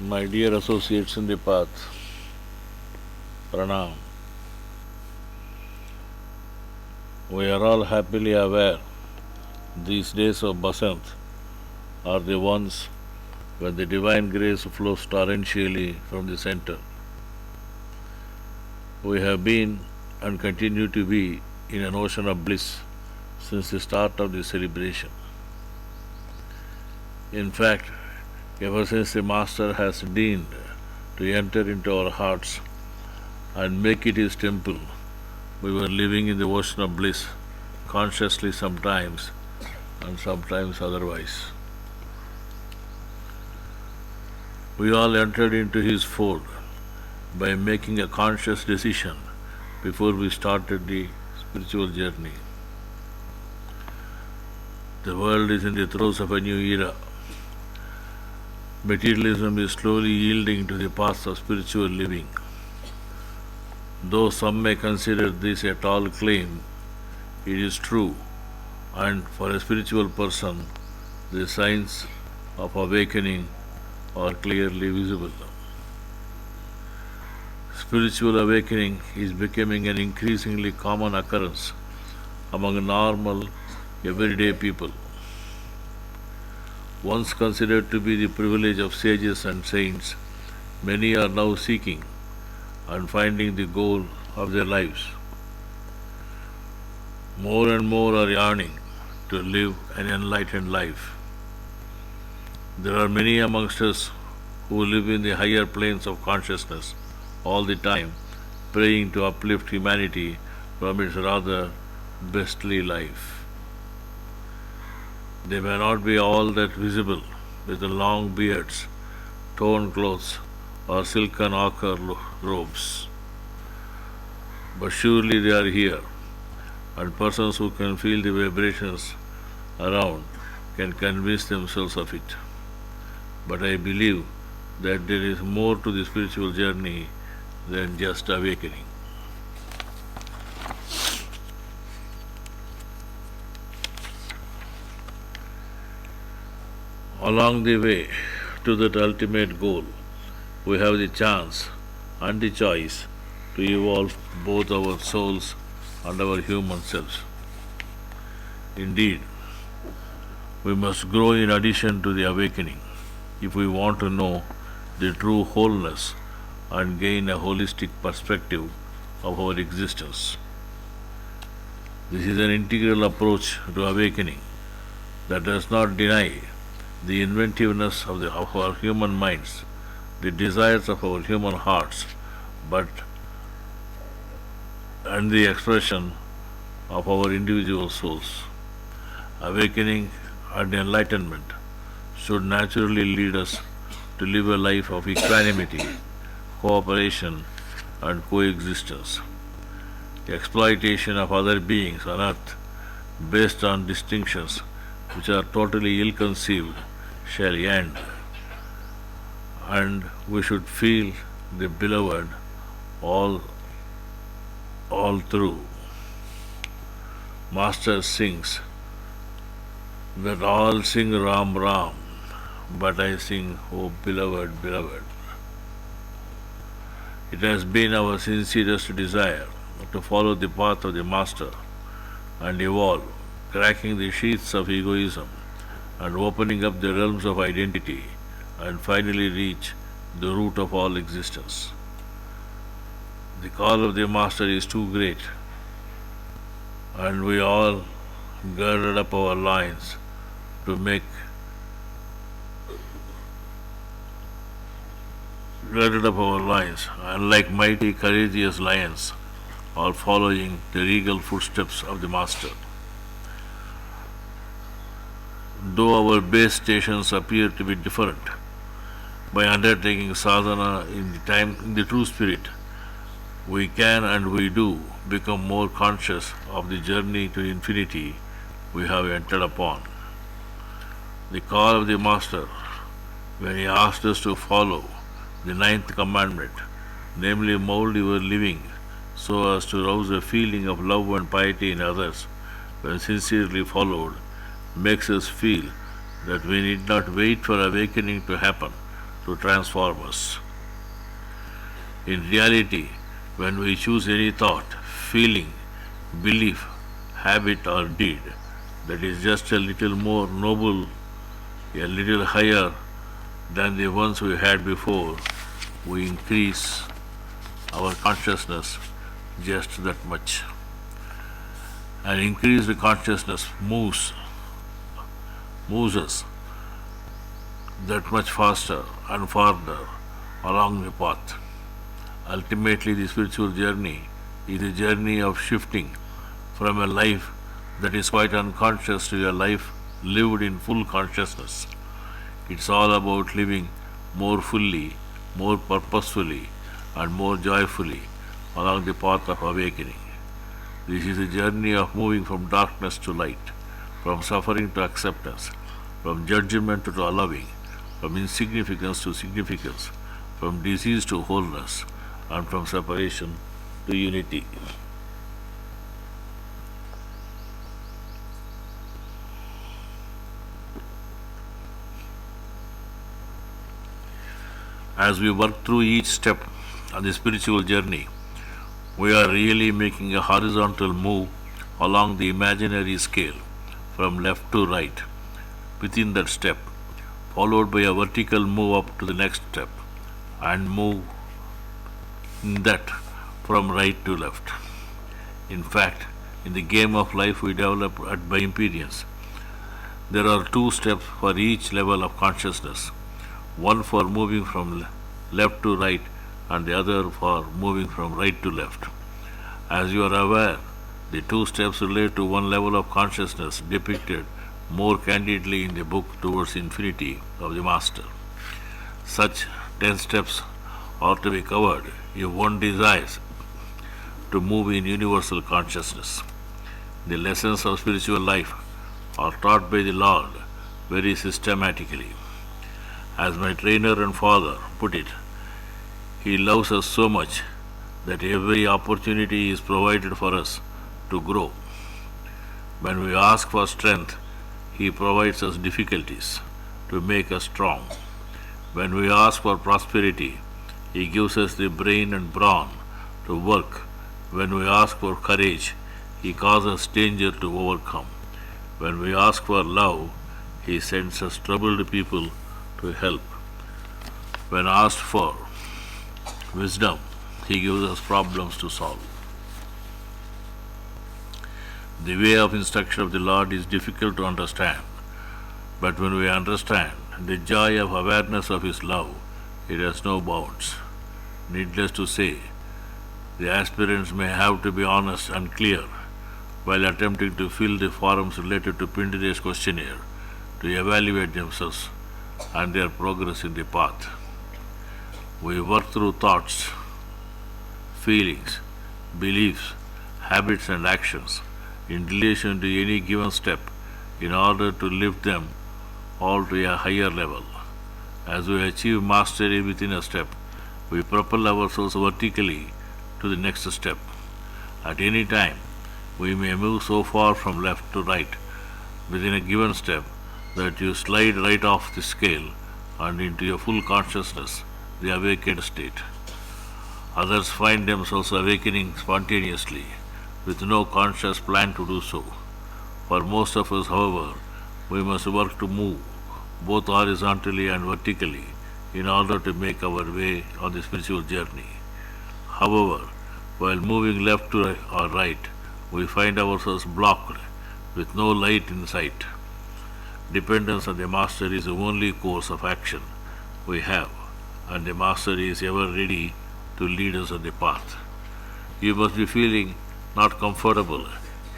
My dear associates in the path, Pranam. We are all happily aware these days of Basanth are the ones when the divine grace flows torrentially from the center. We have been and continue to be in an ocean of bliss since the start of the celebration. In fact, ever since the Master has deigned to enter into our hearts and make it his temple, we were living in the ocean of bliss, consciously sometimes and sometimes otherwise. We all entered into his fold by making a conscious decision before we started the spiritual journey. The world is in the throes of a new era. Materialism is slowly yielding to the path of spiritual living. Though some may consider this a tall claim, it is true, and for a spiritual person, the signs of awakening are clearly visible. Spiritual awakening is becoming an increasingly common occurrence among normal, everyday people. Once considered to be the privilege of sages and saints, many are now seeking and finding the goal of their lives. More and more are yearning to live an enlightened life. There are many amongst us who live in the higher planes of consciousness all the time, praying to uplift humanity from its rather beastly life. They may not be all that visible with the long beards, torn clothes, or silken ochre robes. But surely they are here, and persons who can feel the vibrations around can convince themselves of it. But I believe that there is more to the spiritual journey than just awakening. Along the way to that ultimate goal, we have the chance and the choice to evolve both our souls and our human selves. Indeed, we must grow in addition to the awakening if we want to know the true wholeness and gain a holistic perspective of our existence. This is an integral approach to awakening that does not deny the inventiveness of our human minds, the desires of our human hearts, and the expression of our individual souls. Awakening and enlightenment should naturally lead us to live a life of equanimity, cooperation, and coexistence. Exploitation of other beings on earth based on distinctions which are totally ill-conceived shall end, and we should feel the beloved all through. Master sings that all sing Ram Ram, but I sing, O beloved, beloved. It has been our sincerest desire to follow the path of the Master and evolve, cracking the sheaths of egoism and opening up the realms of identity, and finally reach the root of all existence. The call of the Master is too great, and we all girded up our loins to make and like mighty courageous lions, all following the regal footsteps of the Master. Though our base stations appear to be different, by undertaking sadhana in the true spirit, we can and we do become more conscious of the journey to infinity we have entered upon. The call of the Master, when he asked us to follow the ninth commandment, namely mold your living so as to rouse a feeling of love and piety in others, when sincerely followed, makes us feel that we need not wait for awakening to happen, to transform us. In reality, when we choose any thought, feeling, belief, habit, or deed that is just a little more noble, a little higher than the ones we had before, we increase our consciousness just that much. And increased consciousness moves us that much faster and farther along the path. Ultimately, the spiritual journey is a journey of shifting from a life that is quite unconscious to a life lived in full consciousness. It's all about living more fully, more purposefully, and more joyfully along the path of awakening. This is a journey of moving from darkness to light, from suffering to acceptance, from judgment to allowing, from insignificance to significance, from disease to wholeness, and from separation to unity. As we work through each step on the spiritual journey, we are really making a horizontal move along the imaginary scale from left to right within that step, followed by a vertical move up to the next step and move in that from right to left. In fact, in the game of life we develop by experience, there are two steps for each level of consciousness, one for moving from left to right and the other for moving from right to left. As you are aware, the two steps relate to one level of consciousness depicted more candidly in the book Towards Infinity of the Master. Such 10 steps are to be covered if one desires to move in universal consciousness. The lessons of spiritual life are taught by the Lord very systematically. As my trainer and father put it, he loves us so much that every opportunity is provided for us to grow. When we ask for strength, he provides us difficulties to make us strong. When we ask for prosperity, he gives us the brain and brawn to work. When we ask for courage, he causes danger to overcome. When we ask for love, he sends us troubled people to help. When asked for wisdom, he gives us problems to solve. The way of instruction of the Lord is difficult to understand, but when we understand the joy of awareness of his love, it has no bounds. Needless to say, the aspirants may have to be honest and clear while attempting to fill the forms related to Pindare's questionnaire to evaluate themselves and their progress in the path. We work through thoughts, feelings, beliefs, habits, and actions in relation to any given step in order to lift them all to a higher level. As we achieve mastery within a step, we propel ourselves vertically to the next step. At any time, we may move so far from left to right within a given step that you slide right off the scale and into your full consciousness, the awakened state. Others find themselves awakening spontaneously, with no conscious plan to do so. For most of us, however, we must work to move both horizontally and vertically in order to make our way on the spiritual journey. However, while moving left to or right, we find ourselves blocked with no light in sight. Dependence on the Master is the only course of action we have, and the Master is ever ready to lead us on the path. You must be feeling not comfortable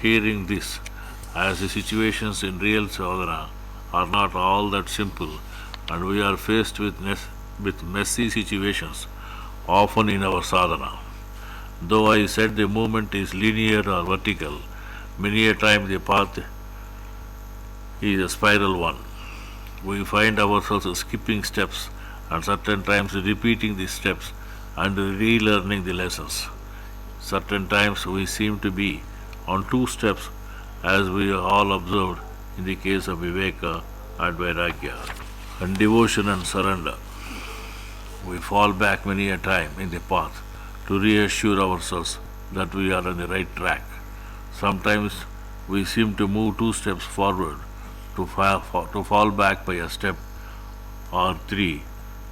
hearing this, as the situations in real sadhana are not all that simple, and we are faced with messy situations often in our sadhana. Though I said the movement is linear or vertical, many a time the path is a spiral one. We find ourselves skipping steps and certain times repeating the steps and relearning the lessons. Certain times we seem to be on two steps, as we all observed in the case of Viveka and Vairagya, and devotion and surrender. We fall back many a time in the path to reassure ourselves that we are on the right track. Sometimes we seem to move two steps forward to fall back by a step or three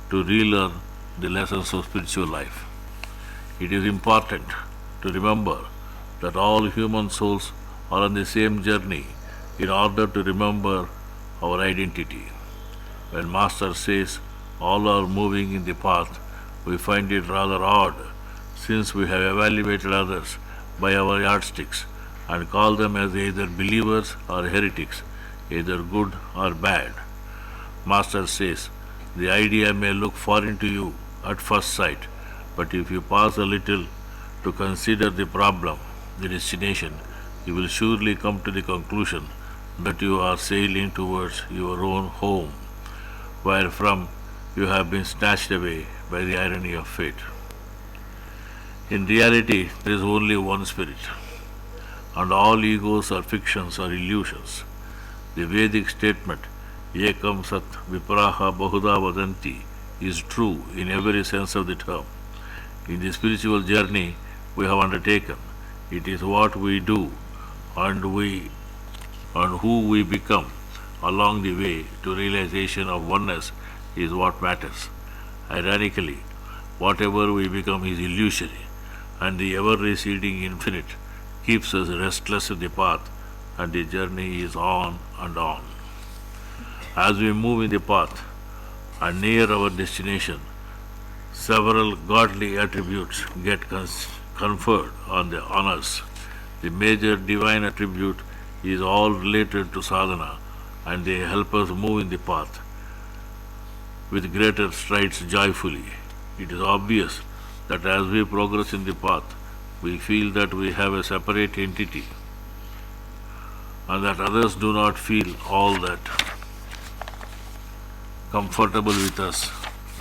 to relearn the lessons of spiritual life. It is important to remember that all human souls are on the same journey in order to remember our identity. When Master says all are moving in the path, we find it rather odd since we have evaluated others by our yardsticks and call them as either believers or heretics, either good or bad. Master says, the idea may look foreign to you at first sight, but if you pause a little to consider the problem, the destination, you will surely come to the conclusion that you are sailing towards your own home, wherefrom you have been snatched away by the irony of fate. In reality, there is only one spirit, and all egos are fictions or illusions. The Vedic statement, Ekam Sat Vipraha Bahuda Vadanti, is true in every sense of the term. In the spiritual journey we have undertaken, it is what we do and who we become along the way to realization of oneness is what matters. Ironically, whatever we become is illusory, and the ever-receding infinite keeps us restless in the path, and the journey is on and on. As we move in the path and near our destination, several godly attributes get conferred on us. The major divine attribute is all related to sadhana, and they help us move in the path with greater strides joyfully. It is obvious that as we progress in the path, we feel that we have a separate entity and that others do not feel all that comfortable with us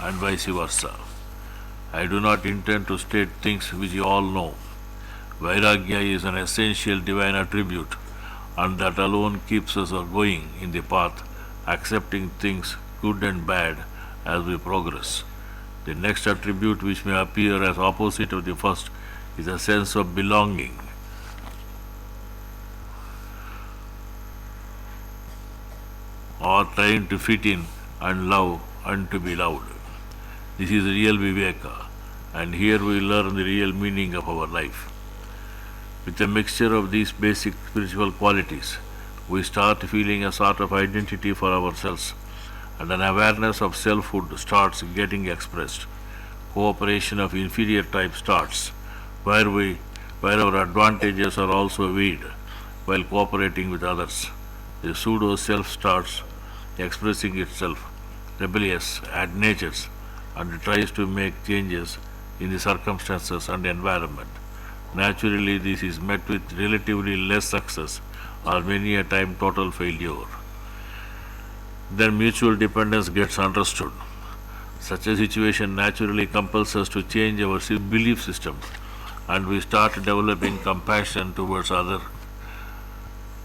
and vice versa. I do not intend to state things which you all know. Vairagya is an essential divine attribute, and that alone keeps us going in the path, accepting things good and bad as we progress. The next attribute, which may appear as opposite of the first, is a sense of belonging. Or trying to fit in and love and to be loved. This is real Viveka, and here we learn the real meaning of our life. With a mixture of these basic spiritual qualities, we start feeling a sort of identity for ourselves, and an awareness of selfhood starts getting expressed. Cooperation of inferior type starts, where our advantages are also weighed while cooperating with others. The pseudo self starts expressing itself, rebellious at natures, and tries to make changes in the circumstances and environment. Naturally, this is met with relatively less success or many a time total failure. Then mutual dependence gets understood. Such a situation naturally compels us to change our belief systems, and we start developing compassion towards other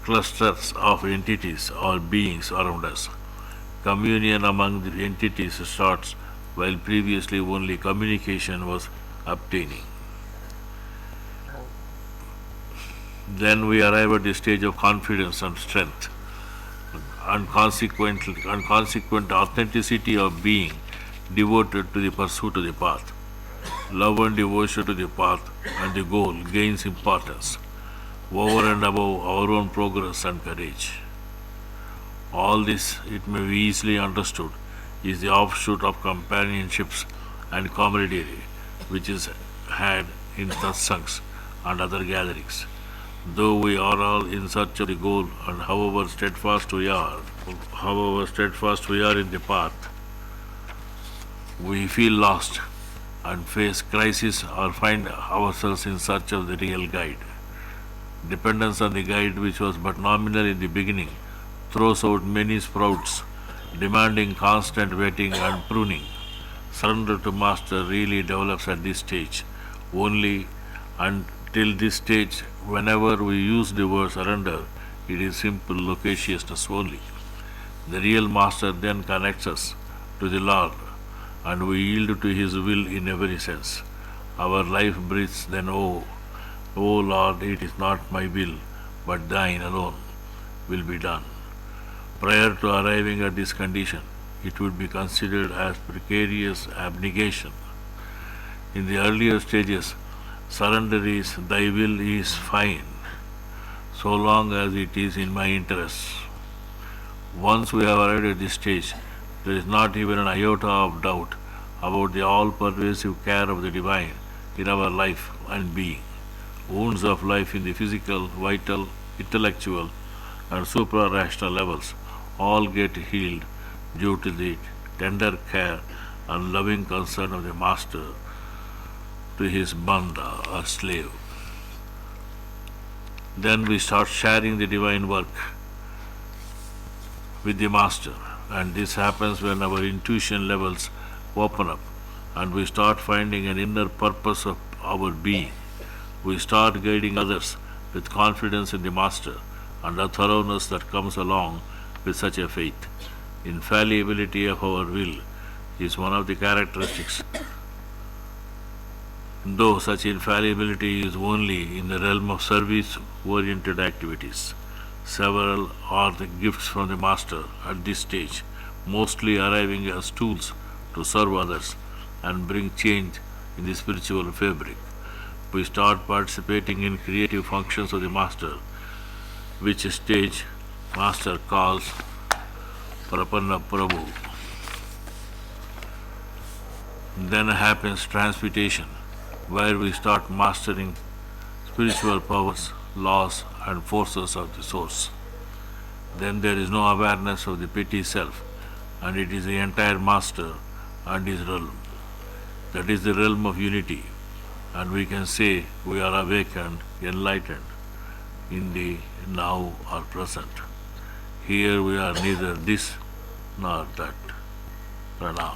clusters of entities or beings around us. Communion among the entities starts while previously only communication was obtaining. Then we arrive at the stage of confidence and strength, and consequent authenticity of being devoted to the pursuit of the path. Love and devotion to the path and the goal gains importance over and above our own progress and courage. All this, it may be easily understood, is the offshoot of companionships and camaraderie which is had in satsangs and other gatherings. Though we are all in search of the goal, and however steadfast we are in the path, we feel lost and face crisis or find ourselves in search of the real guide. Dependence on the guide, which was but nominal in the beginning, throws out many sprouts, demanding constant wetting and pruning. Surrender to Master really develops at this stage. Only until this stage, whenever we use the word surrender, it is simple loquaciousness only. The real Master then connects us to the Lord, and we yield to His will in every sense. Our life breathes then, O Lord, it is not my will, but Thine alone will be done. Prior to arriving at this condition, it would be considered as precarious abnegation. In the earlier stages, surrender is Thy will is fine, so long as it is in my interests. Once we have arrived at this stage, there is not even an iota of doubt about the all-pervasive care of the Divine in our life and being. Wounds of life in the physical, vital, intellectual, and supra-rational levels all get healed due to the tender care and loving concern of the Master to his banda or slave. Then we start sharing the divine work with the Master, and this happens when our intuition levels open up and we start finding an inner purpose of our being. We start guiding others with confidence in the Master and the thoroughness that comes along with such a faith. Infallibility of our will is one of the characteristics, though such infallibility is only in the realm of service-oriented activities. Several are the gifts from the Master at this stage, mostly arriving as tools to serve others and bring change in the spiritual fabric. We start participating in creative functions of the Master, which stage Master calls Prapanna Prabhu. Then happens transmutation, where we start mastering spiritual powers, laws, and forces of the source. Then there is no awareness of the petty self, and it is the entire Master and his realm. That is the realm of unity, and we can say we are awakened, enlightened in the now or present. Here we are neither this nor that. Pranam.